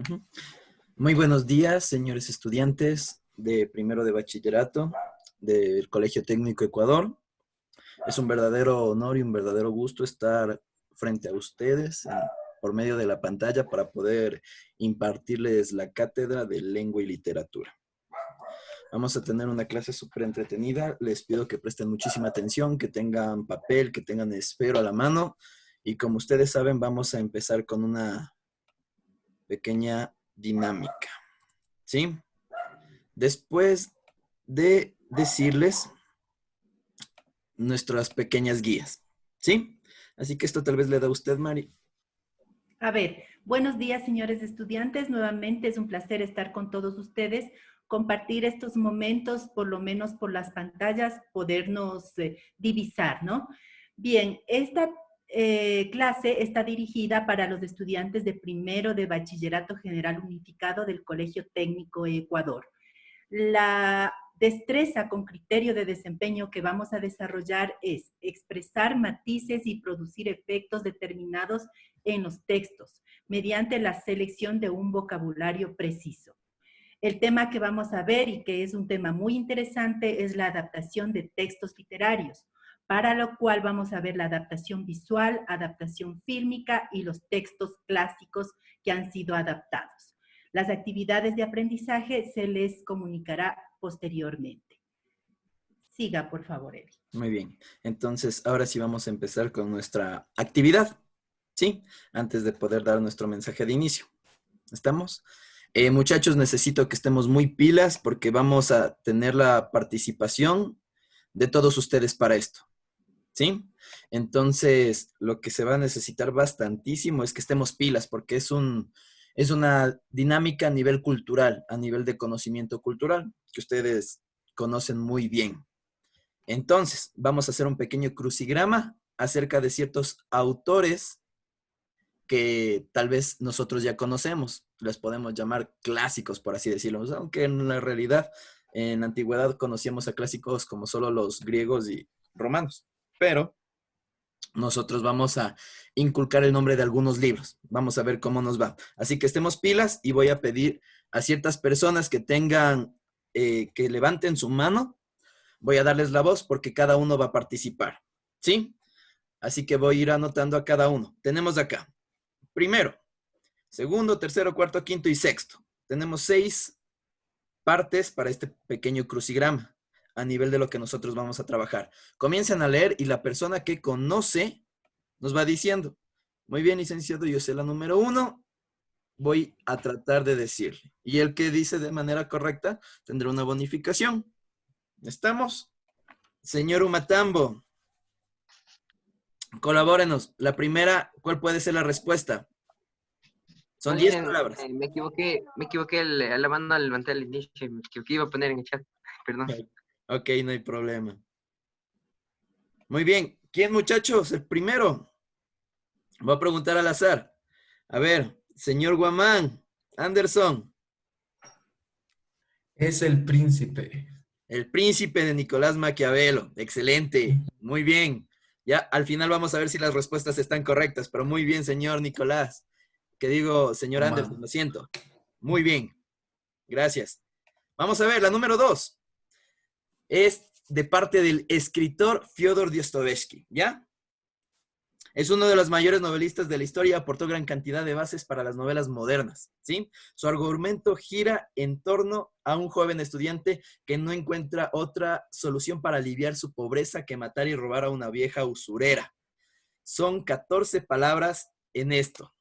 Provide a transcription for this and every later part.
Ujú. Muy buenos días, señores estudiantes de primero de bachillerato del Colegio Técnico Ecuador. Es un verdadero honor y un verdadero gusto estar frente a ustedes por medio de la pantalla para poder impartirles la cátedra de lengua y literatura. Vamos a tener una clase súper entretenida. Les pido que presten muchísima atención, que tengan papel, que tengan esfero a la mano. Y como ustedes saben, vamos a empezar con una pequeña dinámica. ¿Sí? Después de decirles nuestras pequeñas guías. ¿Sí? Así que esto tal vez le da a usted, Mari. A ver, buenos días, señores estudiantes. Nuevamente es un placer estar con todos ustedes, compartir estos momentos, por lo menos por las pantallas, podernos divisar, ¿no? Bien, esta clase está dirigida para los estudiantes de primero de Bachillerato General Unificado del Colegio Técnico Ecuador. La destreza con criterio de desempeño que vamos a desarrollar es expresar matices y producir efectos determinados en los textos mediante la selección de un vocabulario preciso. El tema que vamos a ver y que es un tema muy interesante es la adaptación de textos literarios, para lo cual vamos a ver la adaptación visual, adaptación fílmica y los textos clásicos que han sido adaptados. Las actividades de aprendizaje se les comunicará posteriormente. Siga, por favor, Evi. Muy bien. Entonces, ahora sí vamos a empezar con nuestra actividad. ¿Sí? Antes de poder dar nuestro mensaje de inicio. ¿Estamos? Muchachos, necesito que estemos muy pilas porque vamos a tener la participación de todos ustedes para esto. ¿Sí? Entonces, lo que se va a necesitar bastantísimo es que estemos pilas, porque es una dinámica a nivel cultural, a nivel de conocimiento cultural, que ustedes conocen muy bien. Entonces, vamos a hacer un pequeño crucigrama acerca de ciertos autores que tal vez nosotros ya conocemos. Les podemos llamar clásicos, por así decirlo, aunque en la realidad, en la antigüedad conocíamos a clásicos como solo los griegos y romanos. Pero nosotros vamos a inculcar el nombre de algunos libros. Vamos a ver cómo nos va. Así que estemos pilas y voy a pedir a ciertas personas que tengan, que levanten su mano. Voy a darles la voz porque cada uno va a participar. ¿Sí? Así que voy a ir anotando a cada uno. Tenemos acá, primero, segundo, tercero, cuarto, quinto y sexto. Tenemos 6 partes para este pequeño crucigrama a nivel de lo que nosotros vamos a trabajar. Comiencen a leer y la persona que conoce nos va diciendo, muy bien, licenciado, yo sé la número 1, voy a tratar de decirle. Y el que dice de manera correcta tendrá una bonificación. ¿Estamos? Señor Umatambo, colabórenos. La primera, ¿cuál puede ser la respuesta? No, Son 10 licen, palabras. me equivoqué la mano al levantar el inicio, me equivoqué, iba a poner en el chat, perdón. Ok, no hay problema. Muy bien. ¿Quién, muchachos? El primero. Voy a preguntar al azar. A ver, señor Guamán, Anderson. Es El Príncipe. El príncipe de Nicolás Maquiavelo. Excelente. Muy bien. Ya al final vamos a ver si las respuestas están correctas, pero muy bien, señor Nicolás. Que digo, señor Anderson, lo siento. Muy bien. Gracias. Vamos a ver, la número 2. Es de parte del escritor Fyodor Dostoevsky, ¿ya? Es uno de los mayores novelistas de la historia, aportó gran cantidad de bases para las novelas modernas, ¿sí? Su argumento gira en torno a un joven estudiante que no encuentra otra solución para aliviar su pobreza que matar y robar a una vieja usurera. Son 14 palabras en esto.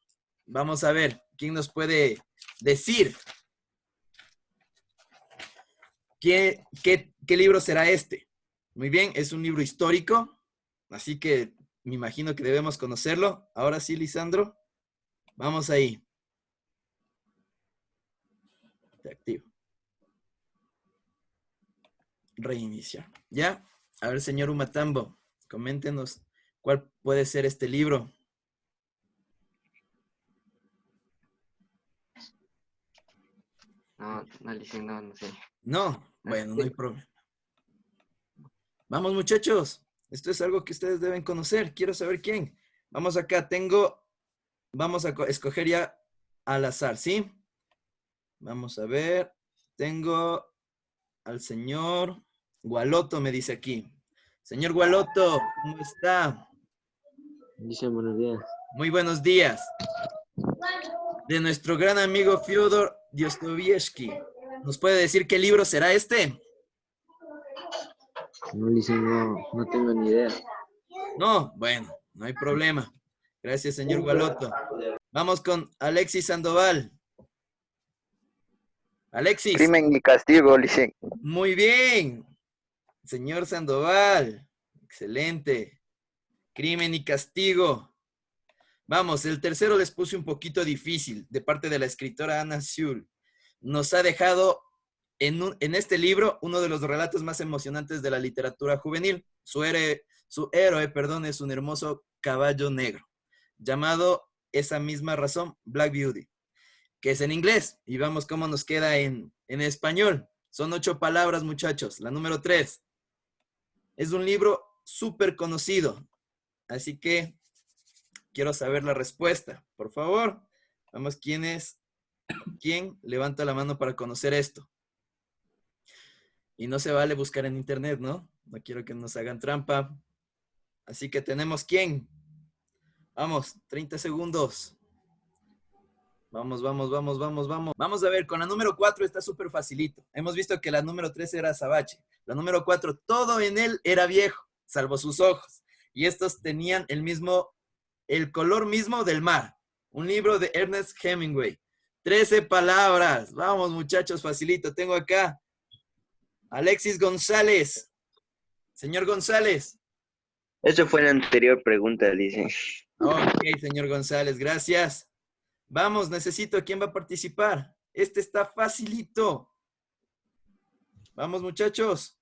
Vamos a ver, ¿quién nos puede decir qué libro será este? Muy bien, es un libro histórico, así que me imagino que debemos conocerlo. Ahora sí, Lisandro, vamos ahí. Te activo. Reiniciar. ¿Ya? A ver, señor Umatambo, coméntenos cuál puede ser este libro. No, licen, no sé. No, bueno, no hay problema. Vamos, muchachos. Esto es algo que ustedes deben conocer. Quiero saber quién. Vamos acá. Vamos a escoger ya al azar, ¿sí? Vamos a ver. Tengo al señor Gualoto, me dice aquí. Señor Gualoto, ¿cómo está? Dice buenos días. Muy buenos días. De nuestro gran amigo Fyodor Dostoyevsky. ¿Nos puede decir qué libro será este? No, dice, no tengo ni idea. No, bueno, no hay problema. Gracias, señor Gualoto. Vamos con Alexis Sandoval. Alexis. Crimen y castigo, Licen. Muy bien. Señor Sandoval. Excelente. Crimen y castigo. Vamos, el tercero les puse un poquito difícil, de parte de la escritora Anna Sewell. Nos ha dejado en este libro uno de los relatos más emocionantes de la literatura juvenil. Su héroe, es un hermoso caballo negro, llamado esa misma razón Black Beauty, que es en inglés. Y vamos cómo nos queda en español. Son 8 palabras, muchachos. La número 3. Es un libro súper conocido, así que quiero saber la respuesta. Por favor, vamos, ¿quién levanta la mano para conocer esto? Y no se vale buscar en internet, ¿no? No quiero que nos hagan trampa. Así que tenemos ¿quién? Vamos, 30 segundos. Vamos. Vamos a ver, con la número 4 está súper facilito. Hemos visto que la número 3 era Azabache. La número 4, todo en él era viejo, salvo sus ojos. Y estos tenían el color mismo del mar. Un libro de Ernest Hemingway. 13 palabras. Vamos, muchachos, facilito. Tengo acá Alexis González. Señor González. Eso fue la anterior pregunta, Licen. Ok, señor González, gracias. Vamos, necesito. ¿Quién va a participar? Este está facilito. Vamos, muchachos.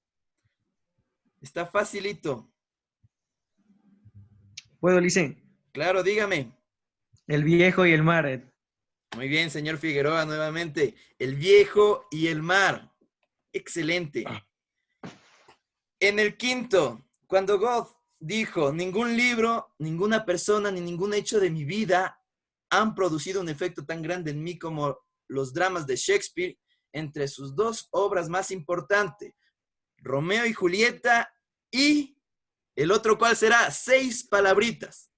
Está facilito. ¿Puedo, Licen? Claro, dígame. El viejo y el mar. Muy bien, señor Figueroa, nuevamente. El viejo y el mar. Excelente. En el quinto, cuando Goethe dijo, ningún libro, ninguna persona, ni ningún hecho de mi vida han producido un efecto tan grande en mí como los dramas de Shakespeare, entre sus 2 obras más importantes, Romeo y Julieta, y el otro, ¿cuál será? 6 palabritas.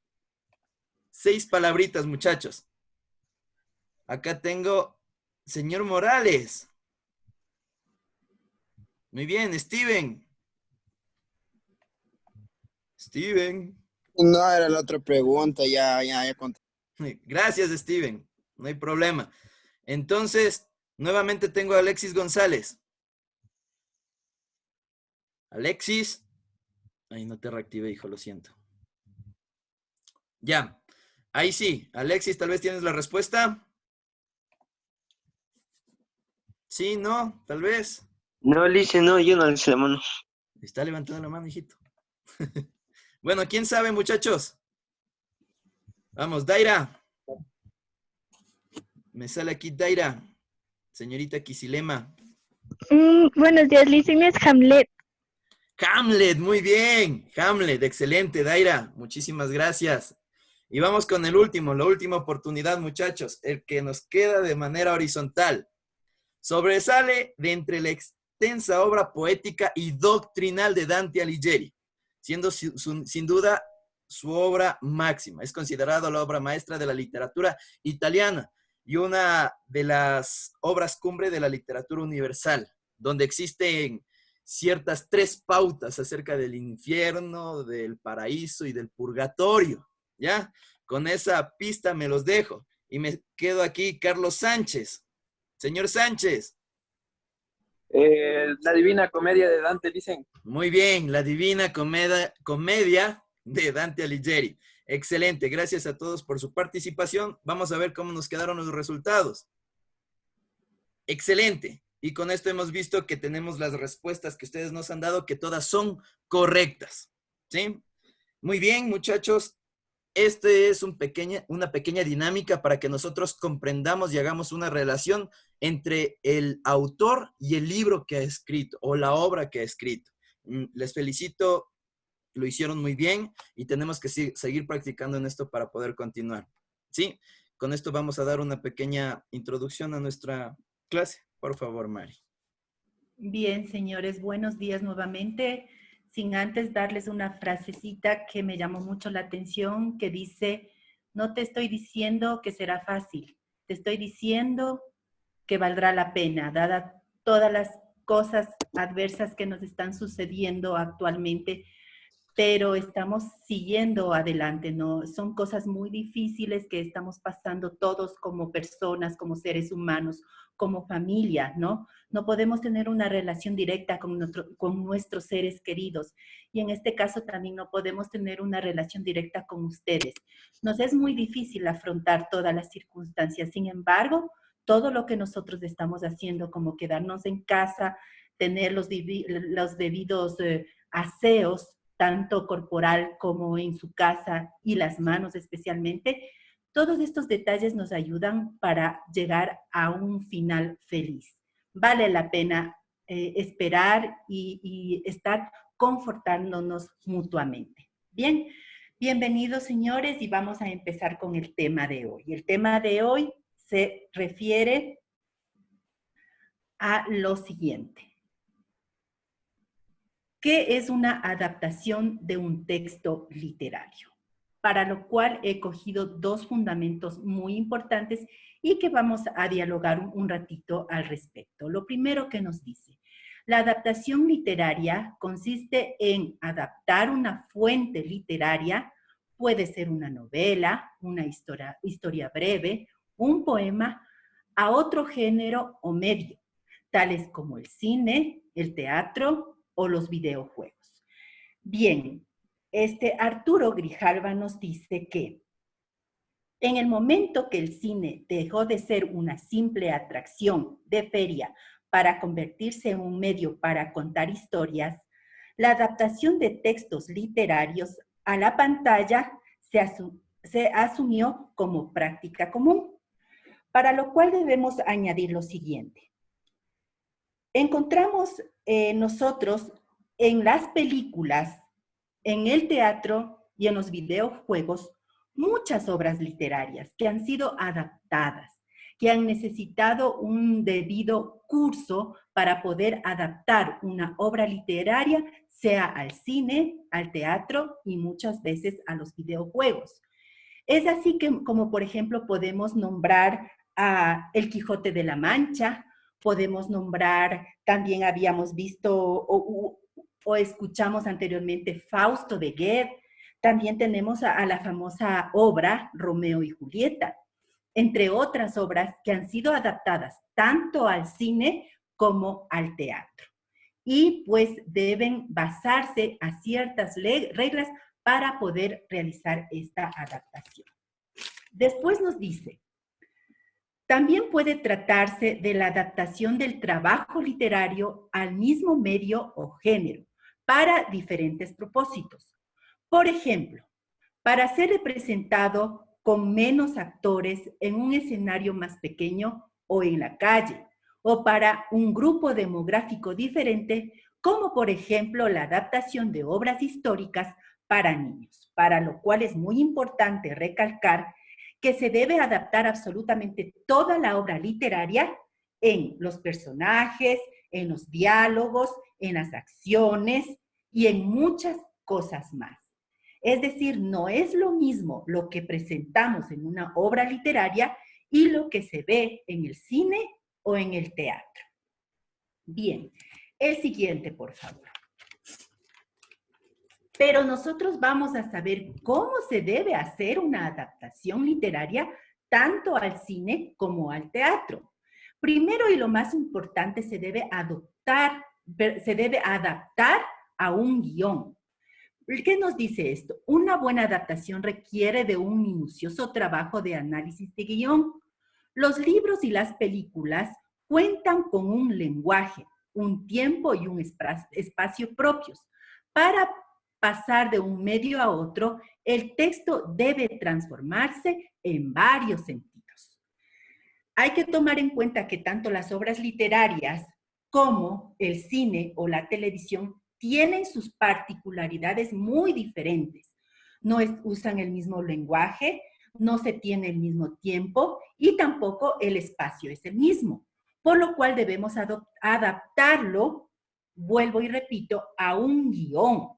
6 palabritas, muchachos. Acá tengo, señor Morales. Muy bien, Steven. Steven. No, era la otra pregunta, ya conté. Gracias, Steven. No hay problema. Entonces, nuevamente tengo a Alexis González. Alexis. Ay, no te reactivé, hijo, lo siento. Ya. Ahí sí. Alexis, tal vez tienes la respuesta. Sí, no, tal vez. No, Licen, no, yo no alcé la mano. Está levantando la mano, hijito. Bueno, ¿quién sabe, muchachos? Vamos, Daira. Me sale aquí Daira. Señorita Kisilema. Buenos días, Licen, es Hamlet. Hamlet, muy bien. Hamlet, excelente, Daira. Muchísimas gracias. Y vamos con el último, la última oportunidad, muchachos. El que nos queda de manera horizontal. Sobresale de entre la extensa obra poética y doctrinal de Dante Alighieri, siendo sin duda su obra máxima. Es considerado la obra maestra de la literatura italiana y una de las obras cumbre de la literatura universal, donde existen ciertas 3 pautas acerca del infierno, del paraíso y del purgatorio, ¿ya? Con esa pista me los dejo y me quedo aquí, Carlos Sánchez. Señor Sánchez. La Divina Comedia de Dante, dicen. Muy bien, la Divina Comedia de Dante Alighieri. Excelente, gracias a todos por su participación. Vamos a ver cómo nos quedaron los resultados. Excelente. Y con esto hemos visto que tenemos las respuestas que ustedes nos han dado, que todas son correctas. ¿Sí? Muy bien, muchachos. Este es una pequeña dinámica para que nosotros comprendamos y hagamos una relación entre el autor y el libro que ha escrito o la obra que ha escrito. Les felicito, lo hicieron muy bien y tenemos que seguir practicando en esto para poder continuar. ¿Sí? Con esto vamos a dar una pequeña introducción a nuestra clase. Por favor, Mari. Bien, señores, buenos días nuevamente. Sin antes darles una frasecita que me llamó mucho la atención, que dice, no te estoy diciendo que será fácil, te estoy diciendo que valdrá la pena, dada todas las cosas adversas que nos están sucediendo actualmente, pero estamos siguiendo adelante, ¿no? Son cosas muy difíciles que estamos pasando todos como personas, como seres humanos, como familia, ¿no? No podemos tener una relación directa con nuestros seres queridos. Y en este caso también no podemos tener una relación directa con ustedes. Nos es muy difícil afrontar todas las circunstancias. Sin embargo, todo lo que nosotros estamos haciendo, como quedarnos en casa, tener los debidos aseos, tanto corporal como en su casa y las manos especialmente, todos estos detalles nos ayudan para llegar a un final feliz. Vale la pena esperar y estar confortándonos mutuamente. Bien, bienvenidos señores y vamos a empezar con el tema de hoy. El tema de hoy se refiere a lo siguiente. ¿Qué es una adaptación de un texto literario? Para lo cual he cogido dos fundamentos muy importantes y que vamos a dialogar un ratito al respecto. Lo primero que nos dice, la adaptación literaria consiste en adaptar una fuente literaria, puede ser una novela, una historia breve, un poema, a otro género o medio, tales como el cine, el teatro o los videojuegos. Bien, Arturo Grijalva nos dice que en el momento que el cine dejó de ser una simple atracción de feria para convertirse en un medio para contar historias, la adaptación de textos literarios a la pantalla se asumió como práctica común, para lo cual debemos añadir lo siguiente. Encontramos nosotros en las películas, en el teatro y en los videojuegos muchas obras literarias que han sido adaptadas, que han necesitado un debido curso para poder adaptar una obra literaria, sea al cine, al teatro y muchas veces a los videojuegos. Es así que, como por ejemplo, podemos nombrar a El Quijote de la Mancha, podemos nombrar, también habíamos visto o escuchamos anteriormente Fausto de Goethe, también tenemos a la famosa obra Romeo y Julieta, entre otras obras que han sido adaptadas tanto al cine como al teatro. Y pues deben basarse a ciertas reglas para poder realizar esta adaptación. Después nos dice, también puede tratarse de la adaptación del trabajo literario al mismo medio o género para diferentes propósitos. Por ejemplo, para ser representado con menos actores en un escenario más pequeño o en la calle, o para un grupo demográfico diferente, como por ejemplo la adaptación de obras históricas para niños, para lo cual es muy importante recalcar que se debe adaptar absolutamente toda la obra literaria en los personajes, en los diálogos, en las acciones y en muchas cosas más. Es decir, no es lo mismo lo que presentamos en una obra literaria y lo que se ve en el cine o en el teatro. Bien, el siguiente, por favor. Pero nosotros vamos a saber cómo se debe hacer una adaptación literaria tanto al cine como al teatro. Primero y lo más importante, se debe adaptar a un guión. ¿Qué nos dice esto? Una buena adaptación requiere de un minucioso trabajo de análisis de guión. Los libros y las películas cuentan con un lenguaje, un tiempo y un espacio propios. Para pasar de un medio a otro, el texto debe transformarse en varios sentidos. Hay que tomar en cuenta que tanto las obras literarias como el cine o la televisión tienen sus particularidades muy diferentes. No usan el mismo lenguaje, no se tiene el mismo tiempo y tampoco el espacio es el mismo. por lo cual debemos adaptarlo, vuelvo y repito, a un guión.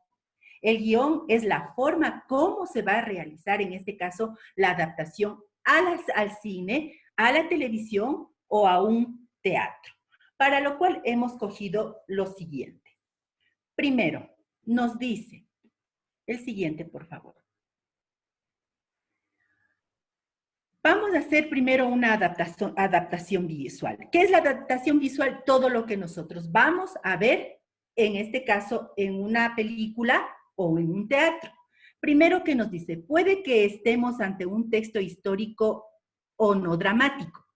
El guión es la forma cómo se va a realizar, en este caso, la adaptación al cine, a la televisión o a un teatro. Para lo cual hemos cogido lo siguiente. Primero, nos dice, el siguiente, por favor. Vamos a hacer primero una adaptación visual. ¿Qué es la adaptación visual? Todo lo que nosotros vamos a ver, en este caso, en una película o en un teatro. Primero que nos dice, puede que estemos ante un texto histórico o no dramático.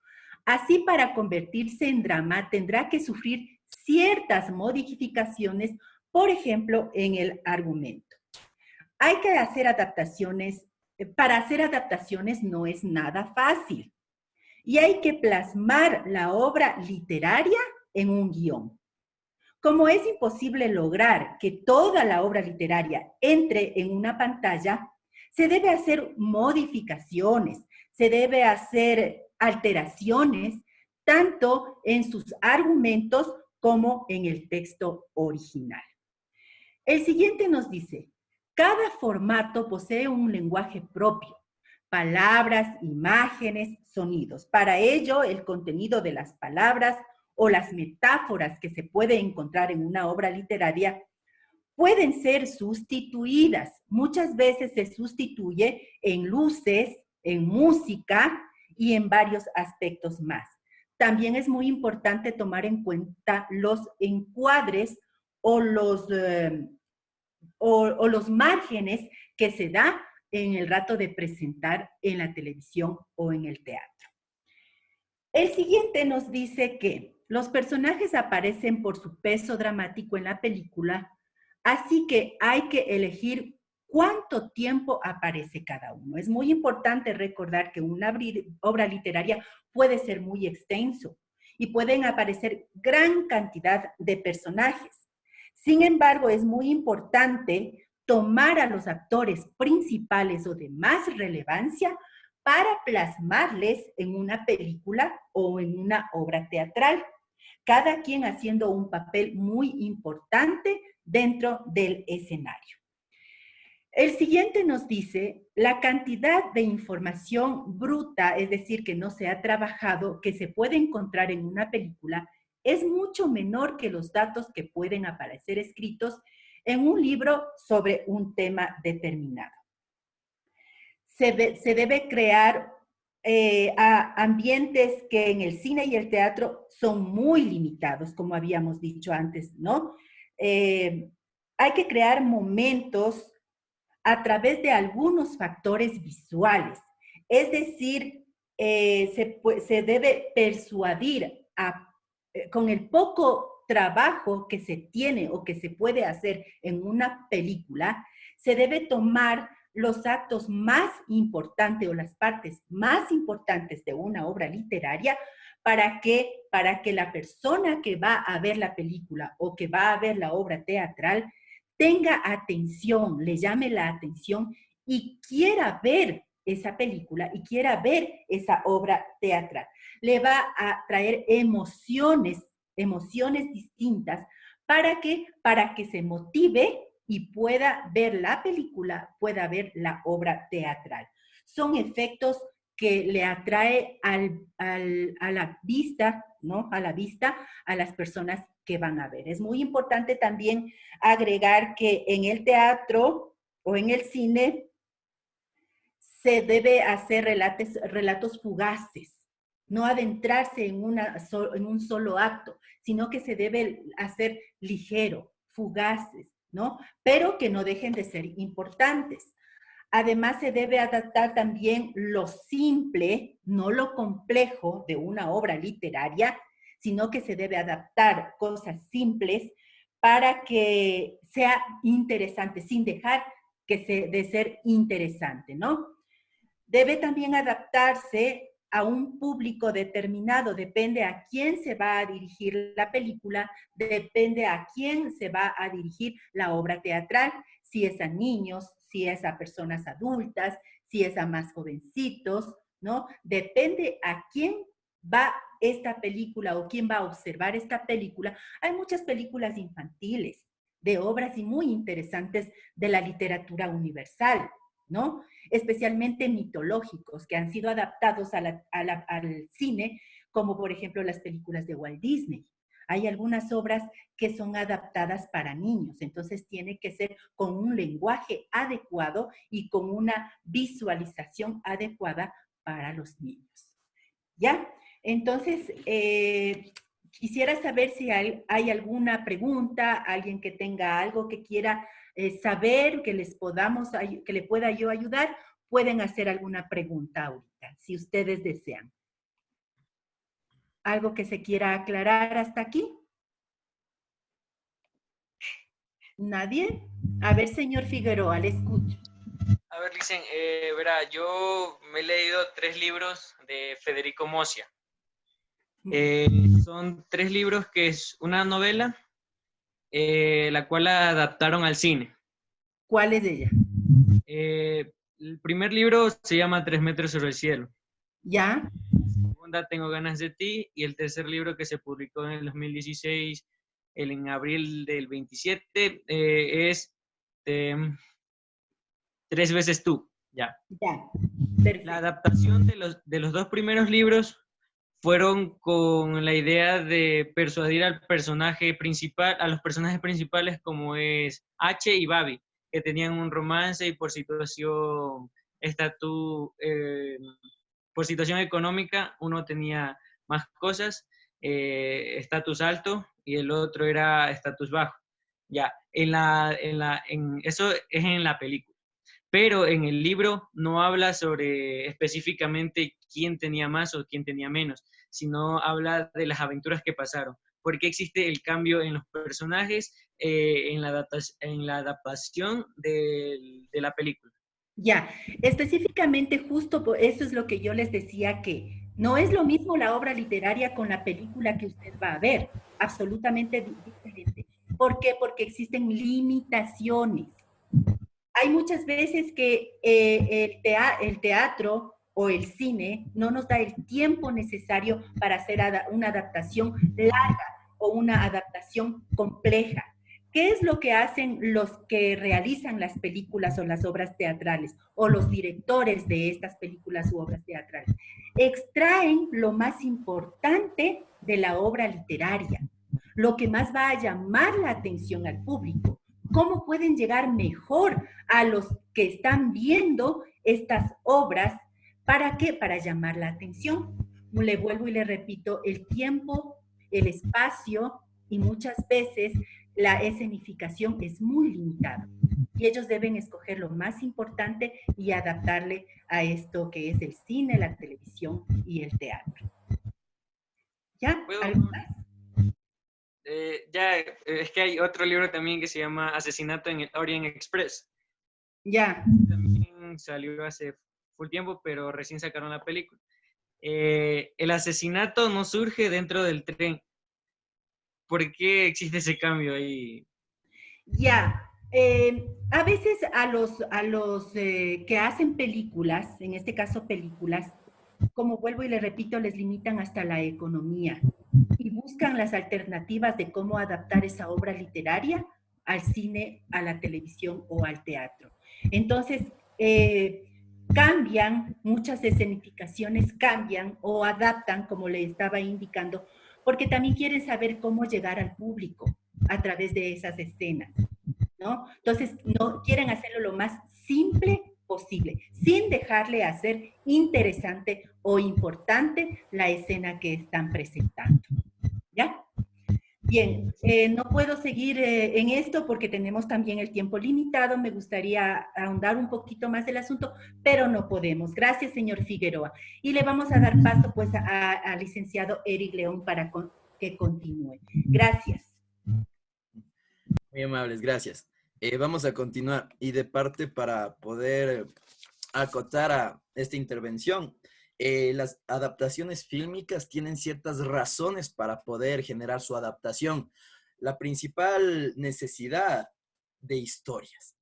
Así, para convertirse en drama, tendrá que sufrir ciertas modificaciones, por ejemplo, en el argumento. Hay que hacer adaptaciones. Para hacer adaptaciones no es nada fácil. Y hay que plasmar la obra literaria en un guión. Como es imposible lograr que toda la obra literaria entre en una pantalla, se debe hacer modificaciones, se debe hacer alteraciones, tanto en sus argumentos como en el texto original. El siguiente nos dice, cada formato posee un lenguaje propio, palabras, imágenes, sonidos. Para ello, el contenido de las palabras o las metáforas que se puede encontrar en una obra literaria pueden ser sustituidas. Muchas veces se sustituye en luces, en música y en varios aspectos más. También es muy importante tomar en cuenta los encuadres o los márgenes que se da en el rato de presentar en la televisión o en el teatro. El siguiente nos dice que los personajes aparecen por su peso dramático en la película, así que hay que elegir cuánto tiempo aparece cada uno. Es muy importante recordar que una obra literaria puede ser muy extenso y pueden aparecer gran cantidad de personajes. Sin embargo, es muy importante tomar a los actores principales o de más relevancia para plasmarles en una película o en una obra teatral, cada quien haciendo un papel muy importante dentro del escenario. El siguiente nos dice, la cantidad de información bruta, es decir, que no se ha trabajado, que se puede encontrar en una película, es mucho menor que los datos que pueden aparecer escritos en un libro sobre un tema determinado. Se debe crear ambientes que en el cine y el teatro son muy limitados, como habíamos dicho antes, ¿no? Hay que crear momentos a través de algunos factores visuales. Es decir, se debe persuadir con el poco trabajo que se tiene o que se puede hacer en una película, se debe tomar los actos más importantes o las partes más importantes de una obra literaria para que la persona que va a ver la película o que va a ver la obra teatral tenga atención, le llame la atención y quiera ver esa película y quiera ver esa obra teatral. Le va a traer emociones distintas para que se motive y pueda ver la película, pueda ver la obra teatral. Son efectos que le atrae a la vista, ¿no? A la vista a las personas que van a ver. Es muy importante también agregar que en el teatro o en el cine se debe hacer relatos fugaces, no adentrarse en un solo acto, sino que se debe hacer ligero, fugaces, ¿no? Pero que no dejen de ser importantes. Además, se debe adaptar también lo simple, no lo complejo de una obra literaria, sino que se debe adaptar cosas simples para que sea interesante, sin dejar de ser interesante, ¿no? Debe también adaptarse a un público determinado, depende a quién se va a dirigir la película, depende a quién se va a dirigir la obra teatral, si es a niños, si es a personas adultas, si es a más jovencitos, ¿no? Depende a quién va esta película o quién va a observar esta película, hay muchas películas infantiles de obras y muy interesantes de la literatura universal, ¿no? Especialmente mitológicos que han sido adaptados al cine, como por ejemplo las películas de Walt Disney. Hay algunas obras que son adaptadas para niños, entonces tiene que ser con un lenguaje adecuado y con una visualización adecuada para los niños. ¿Ya? Entonces, quisiera saber si hay alguna pregunta, alguien que tenga algo que quiera saber, que le pueda yo ayudar, pueden hacer alguna pregunta ahorita, si ustedes desean. ¿Algo que se quiera aclarar hasta aquí? ¿Nadie? A ver, señor Figueroa, le escucho. A ver, Licen, verá, yo me he leído 3 libros de Federico Mosia. Son 3 libros que es una novela, la cual la adaptaron al cine. ¿Cuál es ella? El primer libro se llama 3 metros sobre el cielo. ¿Ya? La segunda, Tengo ganas de ti. Y el tercer libro, que se publicó en el 2016, en abril del 27, es 3 veces tú. Ya. Ya. Perfecto. La adaptación de los 2 primeros libros fueron con la idea de persuadir al personaje principal, a los personajes principales, como es H y Babi, que tenían un romance y por situación por situación económica, uno tenía más cosas, estatus alto, y el otro era estatus bajo. Ya, eso es en la película. Pero en el libro no habla sobre específicamente quién tenía más o quién tenía menos, sino habla de las aventuras que pasaron. ¿Por qué existe el cambio en los personajes en la adaptación de la película? Ya, específicamente justo por eso es lo que yo les decía, que no es lo mismo la obra literaria con la película que usted va a ver, absolutamente diferente. ¿Por qué? Porque existen limitaciones. Hay muchas veces que el teatro o el cine no nos da el tiempo necesario para hacer una adaptación larga o una adaptación compleja. ¿Qué es lo que hacen los que realizan las películas o las obras teatrales o los directores de estas películas u obras teatrales? Extraen lo más importante de la obra literaria, lo que más va a llamar la atención al público. ¿Cómo pueden llegar mejor a los que están viendo estas obras? ¿Para qué? Para llamar la atención. Le vuelvo y le repito, el tiempo, el espacio y muchas veces la escenificación es muy limitada. Y ellos deben escoger lo más importante y adaptarle a esto que es el cine, la televisión y el teatro. ¿Ya? ¿Algo más? Es que hay otro libro también que se llama Asesinato en el Orient Express. Ya. También salió hace full tiempo, pero recién sacaron la película. El asesinato no surge dentro del tren. ¿Por qué existe ese cambio ahí? Ya. A veces a los que hacen películas, en este caso películas, como vuelvo y le repito, les limitan hasta la economía y buscan las alternativas de cómo adaptar esa obra literaria al cine, a la televisión o al teatro. Entonces, cambian, muchas escenificaciones cambian o adaptan, como le estaba indicando, porque también quieren saber cómo llegar al público a través de esas escenas, ¿no? Entonces, no quieren hacerlo lo más simple posible, sin dejarle hacer interesante o importante la escena que están presentando. ¿Ya? Bien, no puedo seguir en esto porque tenemos también el tiempo limitado. Me gustaría ahondar un poquito más del asunto, pero no podemos. Gracias, señor Figueroa. Y le vamos a dar paso pues al licenciado Eric León para que continúe. Gracias. Muy amables, gracias. Vamos a continuar. Y de parte, para poder acotar a esta intervención, las adaptaciones fílmicas tienen ciertas razones para poder generar su adaptación. La principal necesidad de historias.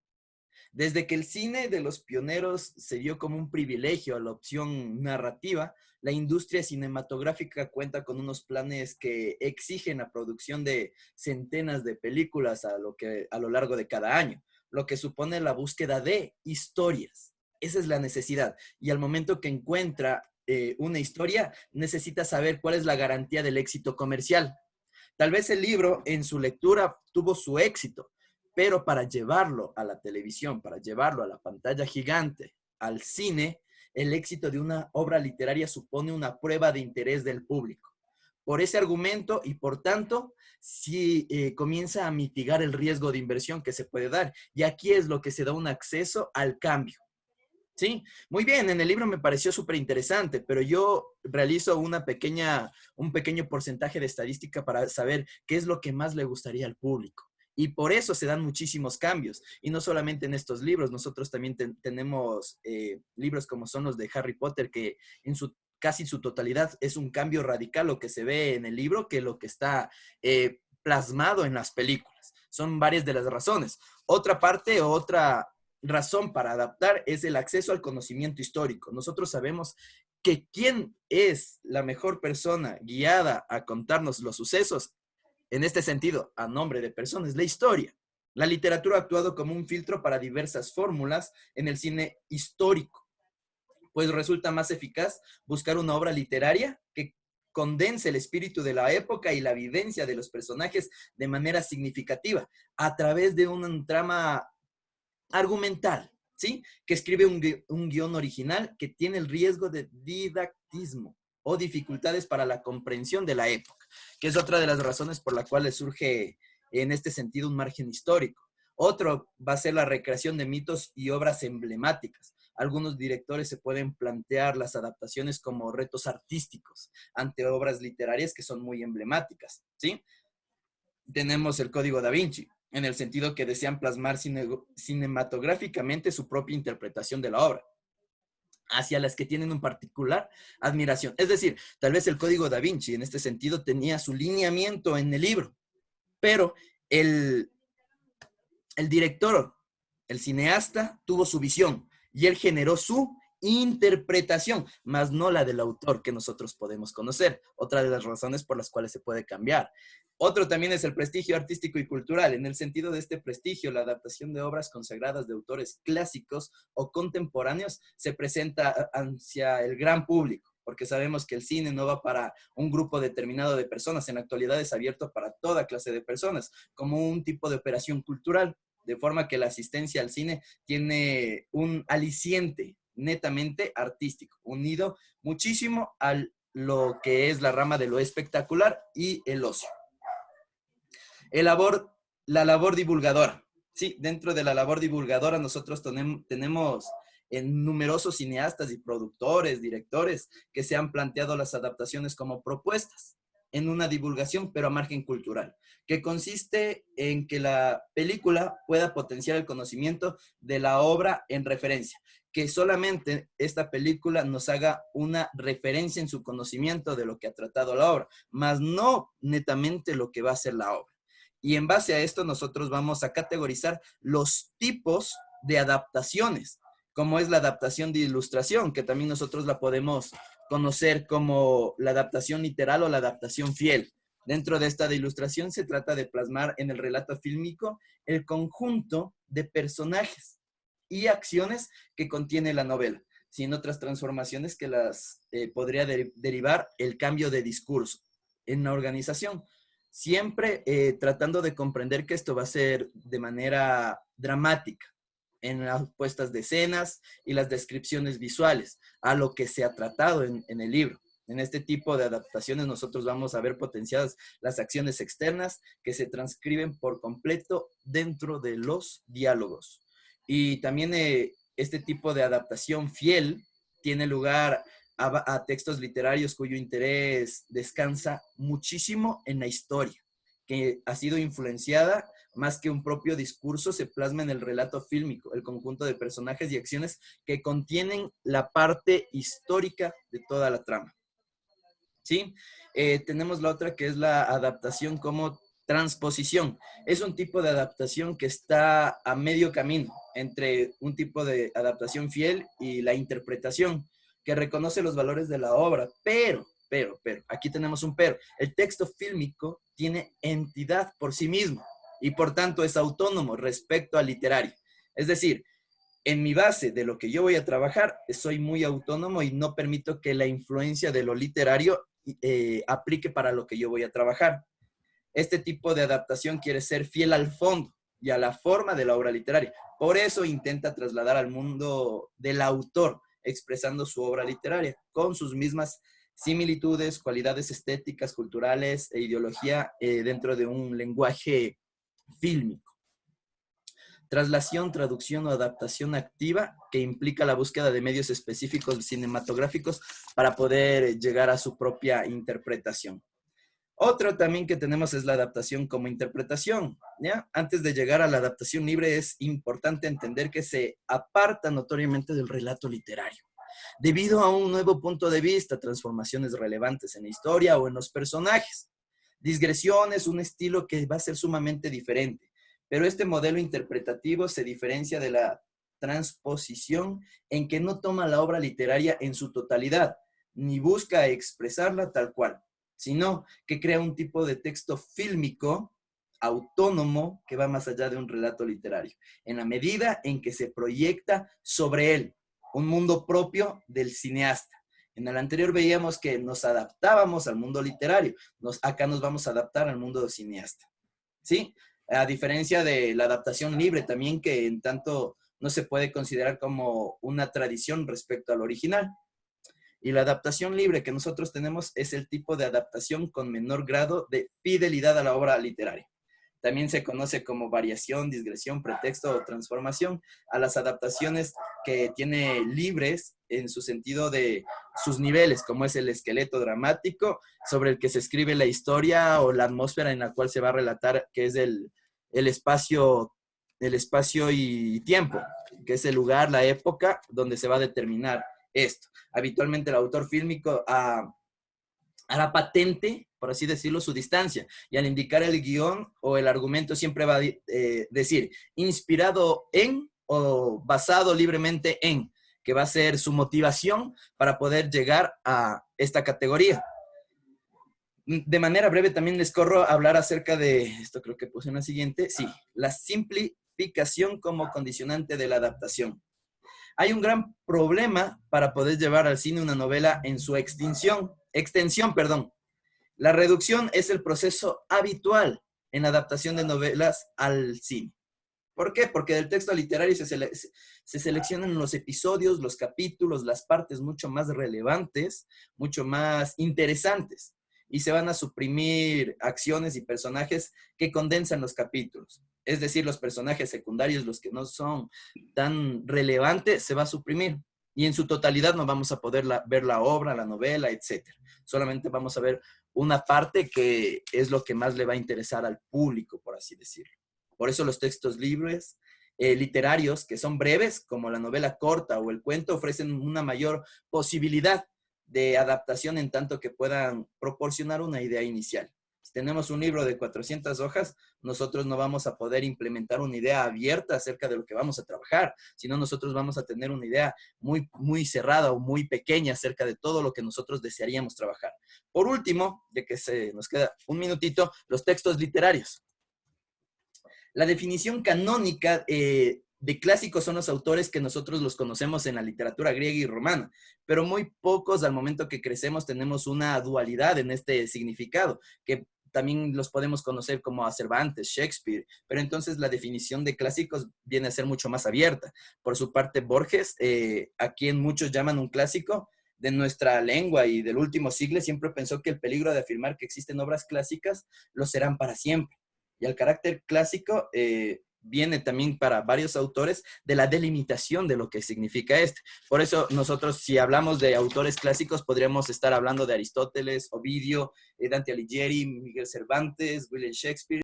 Desde que el cine de los pioneros se dio como un privilegio a la opción narrativa, la industria cinematográfica cuenta con unos planes que exigen la producción de centenas de películas a lo largo de cada año, lo que supone la búsqueda de historias. Esa es la necesidad. Y al momento que encuentra una historia, necesita saber cuál es la garantía del éxito comercial. Tal vez el libro en su lectura tuvo su éxito, pero para llevarlo a la televisión, para llevarlo a la pantalla gigante, al cine, el éxito de una obra literaria supone una prueba de interés del público. Por ese argumento y por tanto, sí comienza a mitigar el riesgo de inversión que se puede dar. Y aquí es lo que se da un acceso al cambio. Sí, muy bien, en el libro me pareció súper interesante, pero yo realizo un pequeño porcentaje de estadística para saber qué es lo que más le gustaría al público. Y por eso se dan muchísimos cambios. Y no solamente en estos libros, nosotros también tenemos libros como son los de Harry Potter, que en casi su totalidad es un cambio radical lo que se ve en el libro que lo que está plasmado en las películas. Son varias de las razones. Otra parte, otra razón para adaptar es el acceso al conocimiento histórico. Nosotros sabemos que quién es la mejor persona guiada a contarnos los sucesos, en este sentido, a nombre de personas, la historia. La literatura ha actuado como un filtro para diversas fórmulas en el cine histórico, pues resulta más eficaz buscar una obra literaria que condense el espíritu de la época y la vivencia de los personajes de manera significativa, a través de un trama argumental, ¿sí? Que escribe un guión original que tiene el riesgo de didactismo o dificultades para la comprensión de la época, que es otra de las razones por las cuales surge en este sentido un margen histórico. Otro va a ser la recreación de mitos y obras emblemáticas. Algunos directores se pueden plantear las adaptaciones como retos artísticos ante obras literarias que son muy emblemáticas, ¿sí? Tenemos el Código Da Vinci, en el sentido que desean plasmar cinematográficamente su propia interpretación de la obra, hacia las que tienen un particular admiración. Es decir, tal vez el Código Da Vinci en este sentido tenía su lineamiento en el libro, pero el director, el cineasta, tuvo su visión y él generó su interpretación, más no la del autor que nosotros podemos conocer. Otra de las razones por las cuales se puede cambiar. Otro también es el prestigio artístico y cultural. En el sentido de este prestigio, la adaptación de obras consagradas de autores clásicos o contemporáneos se presenta hacia el gran público, porque sabemos que el cine no va para un grupo determinado de personas. En la actualidad es abierto para toda clase de personas, como un tipo de operación cultural, de forma que la asistencia al cine tiene un aliciente netamente artístico, unido muchísimo a lo que es la rama de lo espectacular y el ocio. La labor divulgadora. Sí, dentro de la labor divulgadora nosotros tenemos en numerosos cineastas y productores, directores, que se han planteado las adaptaciones como propuestas en una divulgación, pero a margen cultural, que consiste en que la película pueda potenciar el conocimiento de la obra en referencia, que solamente esta película nos haga una referencia en su conocimiento de lo que ha tratado la obra, más no netamente lo que va a ser la obra. Y en base a esto nosotros vamos a categorizar los tipos de adaptaciones, como es la adaptación de ilustración, que también nosotros la podemos conocer como la adaptación literal o la adaptación fiel. Dentro de esta de ilustración se trata de plasmar en el relato fílmico el conjunto de personajes y acciones que contiene la novela, sin otras transformaciones que las podría derivar el cambio de discurso en la organización. Siempre tratando de comprender que esto va a ser de manera dramática en las puestas de escenas y las descripciones visuales a lo que se ha tratado en el libro. En este tipo de adaptaciones nosotros vamos a ver potenciadas las acciones externas que se transcriben por completo dentro de los diálogos. Y también este tipo de adaptación fiel tiene lugar a textos literarios cuyo interés descansa muchísimo en la historia, que ha sido influenciada más que un propio discurso, se plasma en el relato fílmico, el conjunto de personajes y acciones que contienen la parte histórica de toda la trama. ¿Sí? Tenemos la otra que es la adaptación como Transposición es un tipo de adaptación que está a medio camino entre un tipo de adaptación fiel y la interpretación, que reconoce los valores de la obra, pero, aquí tenemos un pero. El texto fílmico tiene entidad por sí mismo y por tanto es autónomo respecto al literario. Es decir, en mi base de lo que yo voy a trabajar, soy muy autónomo y no permito que la influencia de lo literario aplique para lo que yo voy a trabajar. Este tipo de adaptación quiere ser fiel al fondo y a la forma de la obra literaria. Por eso intenta trasladar al mundo del autor, expresando su obra literaria, con sus mismas similitudes, cualidades estéticas, culturales e ideología dentro de un lenguaje fílmico. Traslación, traducción o adaptación activa que implica la búsqueda de medios específicos cinematográficos para poder llegar a su propia interpretación. Otro también que tenemos es la adaptación como interpretación, ¿ya? Antes de llegar a la adaptación libre es importante entender que se aparta notoriamente del relato literario, debido a un nuevo punto de vista, transformaciones relevantes en la historia o en los personajes. Digresión es un estilo que va a ser sumamente diferente, pero este modelo interpretativo se diferencia de la transposición en que no toma la obra literaria en su totalidad, ni busca expresarla tal cual, sino que crea un tipo de texto fílmico autónomo que va más allá de un relato literario, en la medida en que se proyecta sobre él un mundo propio del cineasta. En el anterior veíamos que nos adaptábamos al mundo literario, acá nos vamos a adaptar al mundo del cineasta, ¿sí? A diferencia de la adaptación libre también, que en tanto no se puede considerar como una tradición respecto al original. Y la adaptación libre que nosotros tenemos es el tipo de adaptación con menor grado de fidelidad a la obra literaria. También se conoce como variación, digresión, pretexto o transformación a las adaptaciones que tiene libres en su sentido de sus niveles, como es el esqueleto dramático sobre el que se escribe la historia o la atmósfera en la cual se va a relatar, que es el espacio y tiempo, que es el lugar, la época donde se va a determinar esto. Habitualmente el autor fílmico hará patente, por así decirlo, su distancia, y al indicar el guión o el argumento siempre va a decir inspirado en o basado libremente en, que va a ser su motivación para poder llegar a esta categoría. De manera breve también les corro a hablar acerca de, esto creo que puse en la siguiente, sí, la simplificación como condicionante de la adaptación. Hay un gran problema para poder llevar al cine una novela en su extensión. La reducción es el proceso habitual en la adaptación de novelas al cine. ¿Por qué? Porque del texto literario se seleccionan los episodios, los capítulos, las partes mucho más relevantes, mucho más interesantes, y se van a suprimir acciones y personajes que condensan los capítulos. Es decir, los personajes secundarios, los que no son tan relevantes, se va a suprimir. Y en su totalidad no vamos a poder ver la obra, la novela, etc. Solamente vamos a ver una parte que es lo que más le va a interesar al público, por así decirlo. Por eso los textos libres, literarios, que son breves, como la novela corta o el cuento, ofrecen una mayor posibilidad de adaptación en tanto que puedan proporcionar una idea inicial. Si tenemos un libro de 400 hojas, nosotros no vamos a poder implementar una idea abierta acerca de lo que vamos a trabajar, sino nosotros vamos a tener una idea muy, muy cerrada o muy pequeña acerca de todo lo que nosotros desearíamos trabajar. Por último, ya que nos queda un minutito, los textos literarios. La definición canónica de clásicos son los autores que nosotros los conocemos en la literatura griega y romana, pero muy pocos al momento que crecemos tenemos una dualidad en este significado, que también los podemos conocer como a Cervantes, Shakespeare, pero entonces la definición de clásicos viene a ser mucho más abierta. Por su parte, Borges, a quien muchos llaman un clásico de nuestra lengua y del último siglo, siempre pensó que el peligro de afirmar que existen obras clásicas lo serán para siempre. Y el carácter clásico viene también para varios autores de la delimitación de lo que significa este. Por eso nosotros, si hablamos de autores clásicos, podríamos estar hablando de Aristóteles, Ovidio, Dante Alighieri, Miguel Cervantes, William Shakespeare,